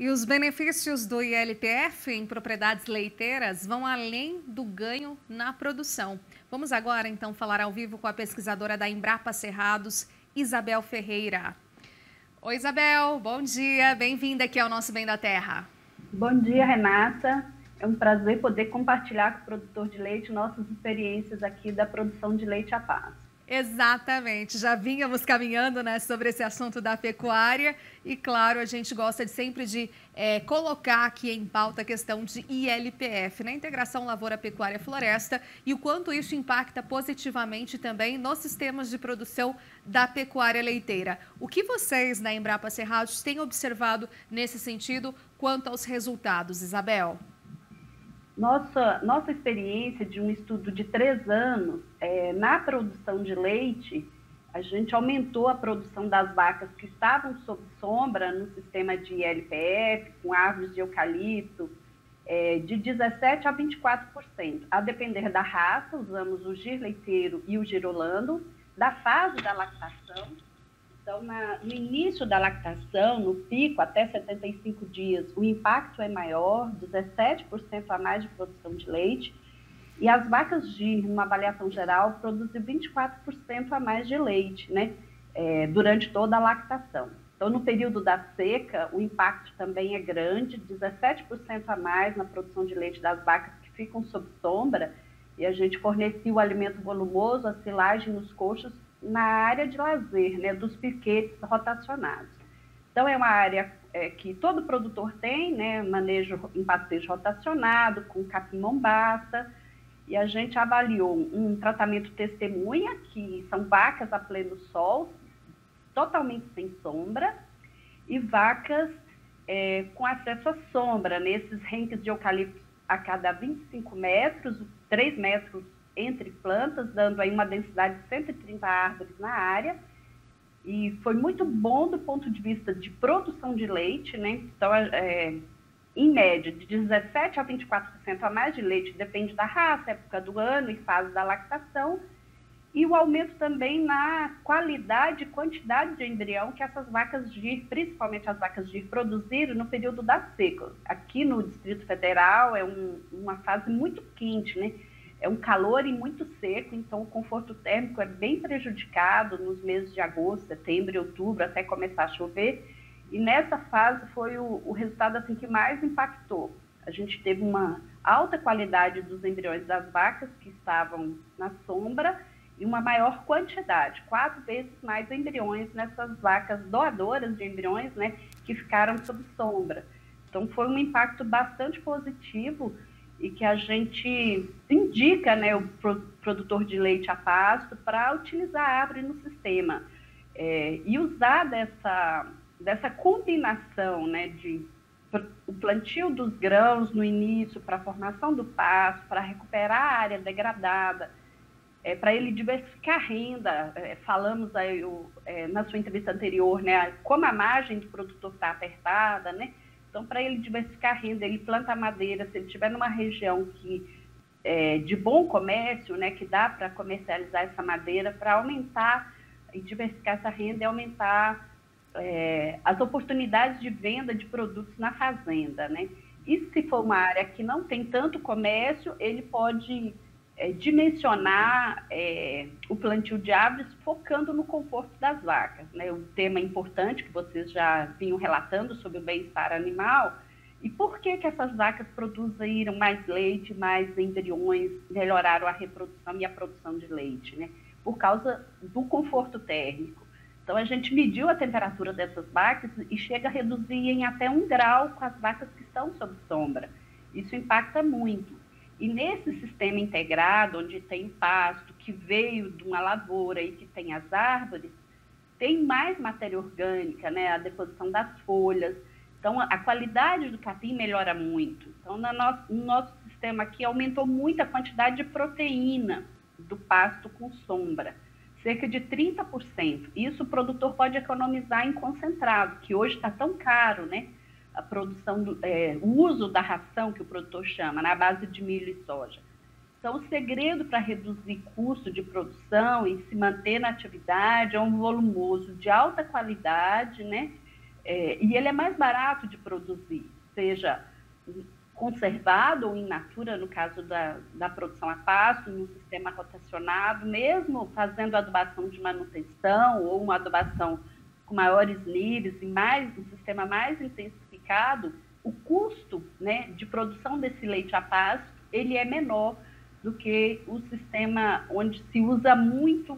E os benefícios do ILPF em propriedades leiteiras vão além do ganho na produção. Vamos agora, então, falar ao vivo com a pesquisadora da Embrapa Cerrados, Isabel Ferreira. Oi, Isabel, bom dia, bem-vinda aqui ao nosso Bem da Terra. Bom dia, Renata. É um prazer poder compartilhar com o produtor de leite nossas experiências aqui da produção de leite a pasto. Exatamente, já vínhamos caminhando, né, sobre esse assunto da pecuária e, claro, a gente gosta sempre de colocar aqui em pauta a questão de ILPF, né, Integração Lavoura Pecuária Floresta, e o quanto isso impacta positivamente também nos sistemas de produção da pecuária leiteira. O que vocês na Embrapa Cerrados têm observado nesse sentido quanto aos resultados, Isabel? Nossa experiência de um estudo de 3 anos na produção de leite, a gente aumentou a produção das vacas que estavam sob sombra no sistema de ILPF, com árvores de eucalipto, de 17% a 24%. A depender da raça, usamos o gir leiteiro e o girolando, da fase da lactação. Então, no início da lactação, no pico, até 75 dias, o impacto é maior, 17% a mais de produção de leite. E as vacas GIR, numa avaliação geral, produzem 24% a mais de leite, né? Durante toda a lactação. Então, no período da seca, o impacto também é grande, 17% a mais na produção de leite das vacas que ficam sob sombra, e a gente fornecia o alimento volumoso, a silagem nos coxos, na área de lazer, né, dos piquetes rotacionados. Então, é uma área que todo produtor tem, né, manejo em pastejo rotacionado, com capim-mombaça, e a gente avaliou um tratamento testemunha, que são vacas a pleno sol, totalmente sem sombra, e vacas com acesso à sombra, nesses renques de eucalipto a cada 25 metros, 3 metros entre plantas, dando aí uma densidade de 130 árvores na área, e foi muito bom do ponto de vista de produção de leite, né? Então, em média, de 17% a 24% a mais de leite, depende da raça, época do ano e fase da lactação, e o aumento também na qualidade e quantidade de embrião que essas vacas GIR, principalmente as vacas GIR, produziram no período da seca. Aqui no Distrito Federal é uma fase muito quente, né? É um calor e muito seco, então o conforto térmico é bem prejudicado nos meses de agosto, setembro e outubro, até começar a chover. E nessa fase foi o resultado assim, que mais impactou. A gente teve uma alta qualidade dos embriões das vacas que estavam na sombra e uma maior quantidade, 4 vezes mais embriões nessas vacas doadoras de embriões, né, que ficaram sob sombra. Então foi um impacto bastante positivo e que a gente indica, né, o produtor de leite a pasto para utilizar a árvore no sistema e usar dessa combinação, né, o plantio dos grãos no início para a formação do pasto, para recuperar a área degradada, para ele diversificar a renda. Falamos aí na sua entrevista anterior, né, como a margem do produtor está apertada, né? Então, para ele diversificar a renda, ele planta madeira, se ele estiver numa região de bom comércio, né, que dá para comercializar essa madeira, para aumentar e diversificar essa renda e aumentar as oportunidades de venda de produtos na fazenda, né? E se for uma área que não tem tanto comércio, ele pode dimensionar o plantio de árvores focando no conforto das vacas, né? Um tema importante que vocês já vinham relatando sobre o bem-estar animal. E por que essas vacas produziram mais leite, mais embriões, melhoraram a reprodução e a produção de leite, né? Por causa do conforto térmico. Então, a gente mediu a temperatura dessas vacas e chega a reduzir em até 1 grau com as vacas que estão sob sombra. Isso impacta muito. E nesse sistema integrado, onde tem pasto, que veio de uma lavoura e que tem as árvores, tem mais matéria orgânica, né? A deposição das folhas. Então, a qualidade do capim melhora muito. Então, no nosso sistema aqui, aumentou muito a quantidade de proteína do pasto com sombra, cerca de 30%. Isso o produtor pode economizar em concentrado, que hoje está tão caro, né? A produção, o uso da ração, que o produtor chama, na base de milho e soja. Então, o segredo para reduzir custo de produção e se manter na atividade é um volumoso de alta qualidade, né? e ele é mais barato de produzir, seja conservado ou in natura, no caso da produção a pasto, no sistema rotacionado, mesmo fazendo adubação de manutenção ou uma adubação com maiores níveis e um sistema mais intensificado, o custo, né, de produção desse leite a pasto, ele é menor do que o sistema onde se usa muito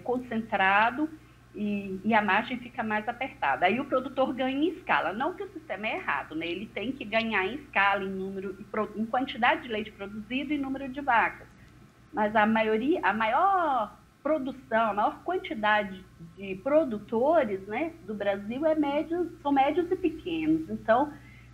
concentrado e a margem fica mais apertada. Aí o produtor ganha em escala. Não que o sistema é errado, né? Ele tem que ganhar em escala, em quantidade de leite produzido e número de vacas. Mas a maior produção, a maior quantidade de produtores, né, do Brasil são médios e pequenos. Então,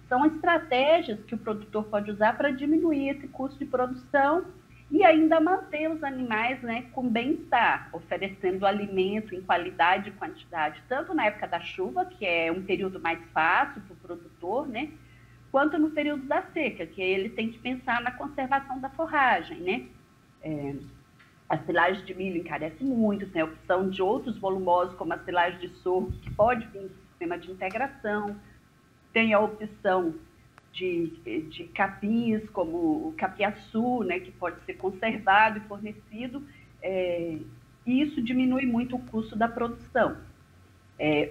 são estratégias que o produtor pode usar para diminuir esse custo de produção e ainda manter os animais, né, com bem-estar, oferecendo alimento em qualidade e quantidade, tanto na época da chuva, que é um período mais fácil para o produtor, né, quanto no período da seca, que ele tem que pensar na conservação da forragem, né. A silagem de milho encarece muito, tem a opção de outros volumosos, como a silagem de sorgo, que pode vir do sistema de integração, tem a opção de capins, como o capiaçu, né, que pode ser conservado e fornecido, e isso diminui muito o custo da produção.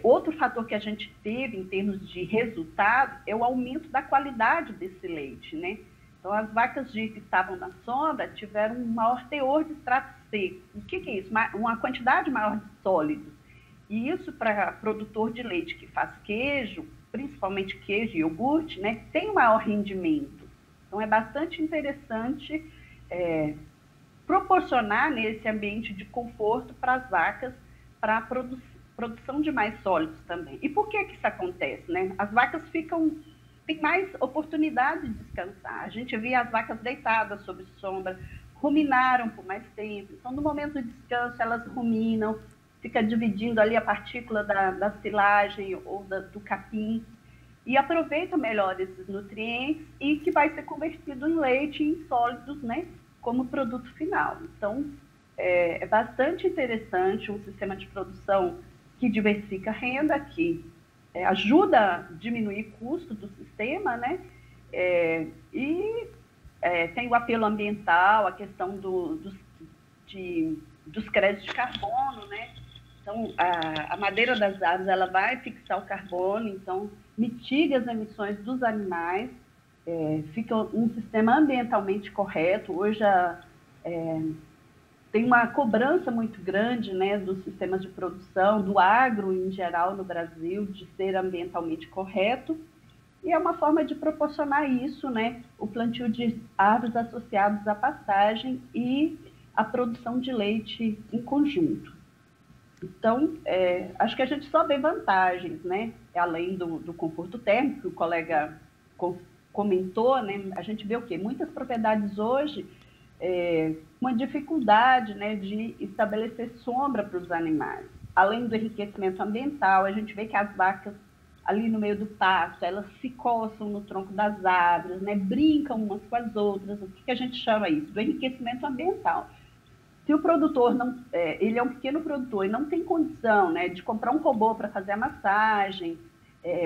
Outro fator que a gente teve em termos de resultado é o aumento da qualidade desse leite, né? Então, as vacas que estavam na sombra tiveram um maior teor de extrato seco. O que é isso? Uma quantidade maior de sólidos. E isso, para produtor de leite que faz queijo, principalmente queijo e iogurte, né, tem um maior rendimento. Então, é bastante interessante proporcionar nesse ambiente de conforto para as vacas, para a produção de mais sólidos também. E por que isso acontece, né? As vacas têm mais oportunidade de descansar. A gente via as vacas deitadas sob sombra, ruminaram por mais tempo. Então, no momento do descanso, elas ruminam, fica dividindo ali a partícula da silagem ou do capim e aproveita melhor esses nutrientes e que vai ser convertido em leite e em sólidos, né, como produto final. Então, é bastante interessante um sistema de produção que diversifica a renda, que ajuda a diminuir o custo do sistema, né, tem o apelo ambiental, a questão dos créditos de carbono, né? Então, a madeira das árvores, ela vai fixar o carbono, então mitiga as emissões dos animais, fica um sistema ambientalmente correto. Hoje tem uma cobrança muito grande, né, dos sistemas de produção, do agro em geral no Brasil, de ser ambientalmente correto, e é uma forma de proporcionar isso, né, o plantio de árvores associados à pastagem e a produção de leite em conjunto. Então, acho que a gente só vê vantagens, né? Além do conforto térmico, que o colega comentou, né? A gente vê o quê? Muitas propriedades hoje, uma dificuldade, né, de estabelecer sombra para os animais. Além do enriquecimento ambiental, a gente vê que as vacas, ali no meio do pasto, elas se coçam no tronco das árvores, né? Brincam umas com as outras. O que a gente chama isso? Do enriquecimento ambiental. Se o produtor ele é um pequeno produtor e não tem condição, né, de comprar um robô para fazer a massagem,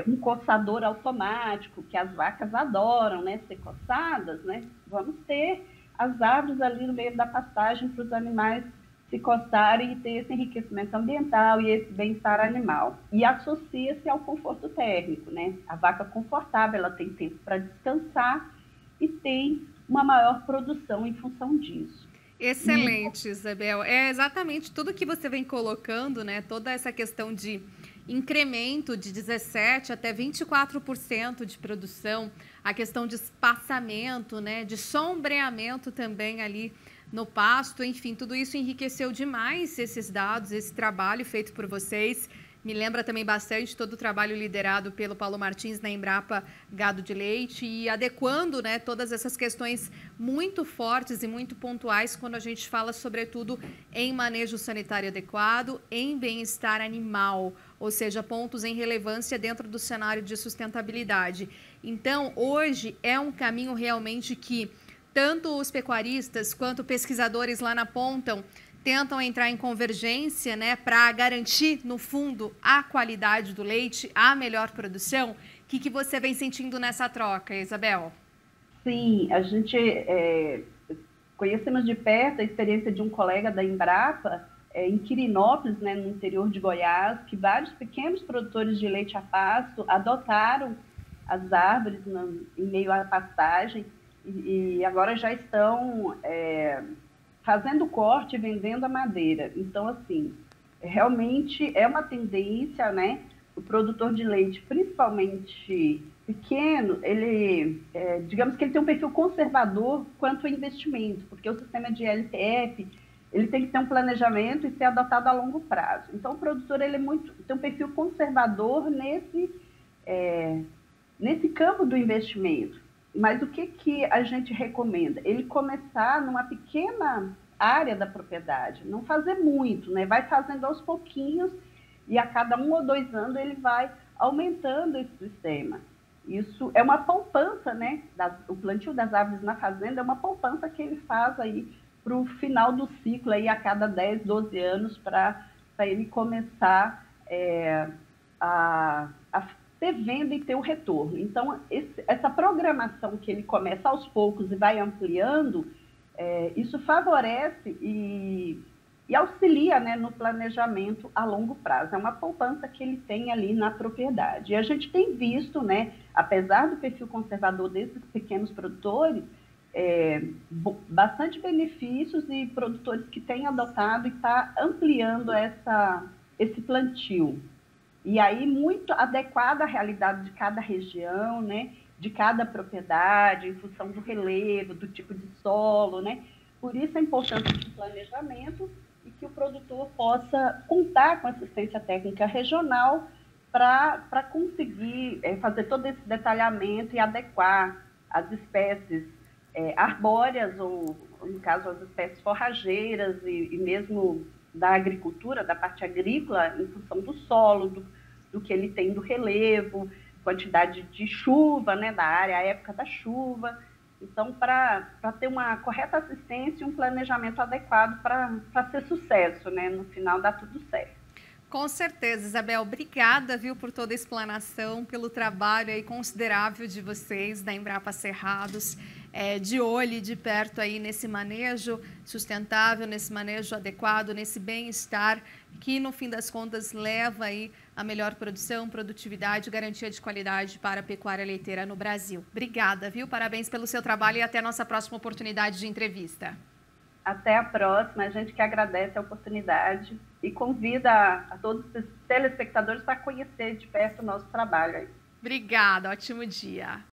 um coçador automático, que as vacas adoram, né, ser coçadas, né, vamos ter as árvores ali no meio da pastagem para os animais se coçarem e ter esse enriquecimento ambiental e esse bem-estar animal. E associa-se ao conforto térmico, né? A vaca confortável, ela tem tempo para descansar e tem uma maior produção em função disso. Excelente, Isabel. É exatamente tudo que você vem colocando, né? Toda essa questão de incremento de 17% até 24% de produção, a questão de espaçamento, né? De sombreamento também ali no pasto, enfim, tudo isso enriqueceu demais esses dados, esse trabalho feito por vocês. Me lembra também bastante todo o trabalho liderado pelo Paulo Martins na Embrapa Gado de Leite e adequando, né, todas essas questões muito fortes e muito pontuais quando a gente fala, sobretudo, em manejo sanitário adequado, em bem-estar animal, ou seja, pontos em relevância dentro do cenário de sustentabilidade. Então, hoje é um caminho realmente que tanto os pecuaristas quanto pesquisadores lá na ponta tentam entrar em convergência, né, para garantir, no fundo, a qualidade do leite, a melhor produção. O que você vem sentindo nessa troca, Isabel? Sim, a gente conhecemos de perto a experiência de um colega da Embrapa, em Quirinópolis, né, no interior de Goiás, que vários pequenos produtores de leite a pasto adotaram as árvores em meio à pastagem e agora já estão fazendo corte e vendendo a madeira. Então, assim, realmente é uma tendência, né? O produtor de leite, principalmente pequeno, ele, digamos que ele tem um perfil conservador quanto ao investimento, porque o sistema de LPF, ele tem que ter um planejamento e ser adotado a longo prazo. Então, o produtor ele tem um perfil conservador nesse campo do investimento. Mas o que a gente recomenda? Ele começar numa pequena área da propriedade, não fazer muito, né? Vai fazendo aos pouquinhos e a cada 1 ou 2 anos ele vai aumentando esse sistema. Isso é uma poupança, né? O plantio das árvores na fazenda é uma poupança que ele faz aí para o final do ciclo, aí a cada 10, 12 anos, para ele começar a ter venda e ter o retorno. Então, essa programação que ele começa aos poucos e vai ampliando, isso favorece e auxilia, né, no planejamento a longo prazo. É uma poupança que ele tem ali na propriedade. E a gente tem visto, né, apesar do perfil conservador desses pequenos produtores, bastante benefícios e produtores que têm adotado e está ampliando esse plantio. E aí, muito adequado à realidade de cada região, né? De cada propriedade, em função do relevo, do tipo de solo, né? Por isso a importância do planejamento e que o produtor possa contar com assistência técnica regional para conseguir fazer todo esse detalhamento e adequar as espécies arbóreas, ou, no caso, as espécies forrageiras e mesmo da agricultura, da parte agrícola, em função do solo, do que ele tem do relevo, quantidade de chuva, né, da área, a época da chuva. Então, para ter uma correta assistência e um planejamento adequado para ser sucesso, né, no final dá tudo certo. Com certeza, Isabel. Obrigada, viu, por toda a explanação, pelo trabalho aí considerável de vocês, da Embrapa Cerrados, de olho e de perto aí nesse manejo sustentável, nesse manejo adequado, nesse bem-estar, que no fim das contas leva aí a melhor produção, produtividade, garantia de qualidade para a pecuária leiteira no Brasil. Obrigada, viu? Parabéns pelo seu trabalho e até a nossa próxima oportunidade de entrevista. Até a próxima, a gente que agradece a oportunidade e convida a todos os telespectadores para conhecer de perto o nosso trabalho aí. Obrigada, ótimo dia.